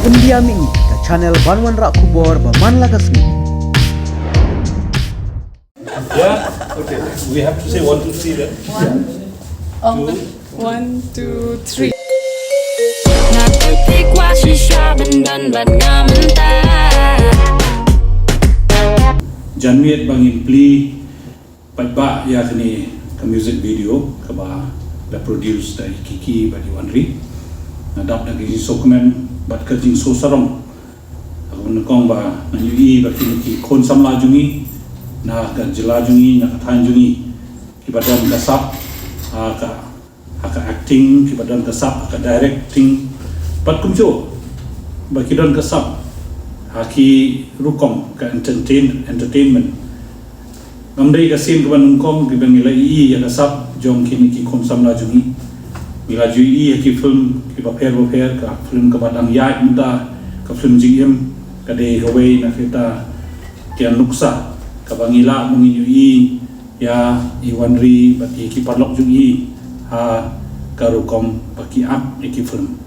India Mini ke channel Banwan Rak Kubor Baman Lagasmi. Yeah, okay. We have to say 1, 2, 3 then. Oh, 1, 2, 3. Janmiat bangin pli pagba ya kini ke music video ke ba la produce dari Kiki badi Wanri nadap lagi sokmen bat kerjing so sarong aku nakong ba nanyui ba kini kon samla jungi na ka jela jungi na ka than jungi ki badan kasap ka acting ki badan kasap ka directing bat kumjo ba ki don kasap haki rukom ka entertainment ngamdai ka sin ka banungkong ki bangila ya kasap jong kini ki kon samla jungi mila jui ki film ki paper ka film ka badang ya muda ka film jingem ka de hawai na kita kian nuksa ka bangila mungin ya Iwanri bati ki parlok jungi ha ka rukom baki ap ki film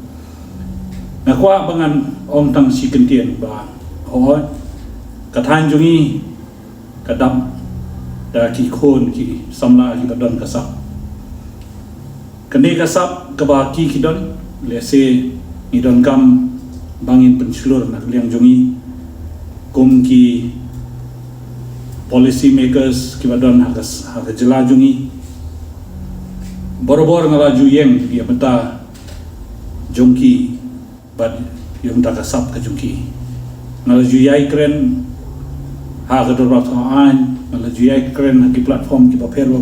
na kwa bangan om tang si kentian ba ho kathan jungi kadam da ki khon ki samla ki badon kasap kene kasap ka ba ki don lese ni don kam bangin pensulur nak liang jungi kum ki policy makers ki badon hagas jela jungi borobor ngalaju yeng ya beta jongki bad yung takasap ka jungki ngalaju yai kren ha ka dorbat aan ngalaju yai kren ki platform ki paper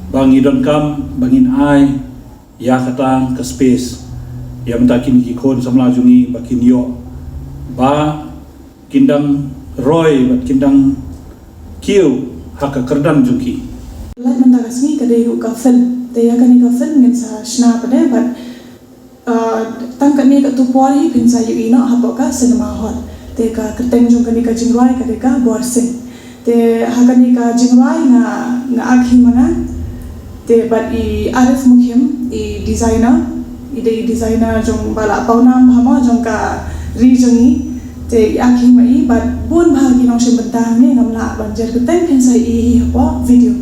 bangi don kam bangin ai ya katang ka space ya mentakin ki kon samla jungi bakin yo ba kindang roy bat kindang kiu haka kerdan jungki Lai mendarasmi kadai ka film te ya kani ka film ngin sa shna pade but tang kani ka tupori pin sa yu ino hapoka cinema hall te ka keteng jung kani ka jingwai kadai ka borsing te hakani ka jingwai na akhi mana te but I Arif Mukhim I designer jong bala paunam hama jong ka rijongi te akhi mai but bon bhagi nong sembentang ni ngamla banjar keteng pin sa I hapo video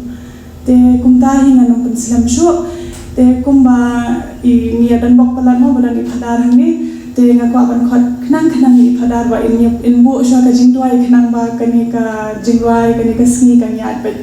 te kumtahi nganong pensilam show te kumba I niya dan bok palat mo badan I padar ni te ngaku akan khot khnang I padar ba in bu sho ka jingdwai khnang ba kani ka jingdwai kani ka sngi ka nyat bet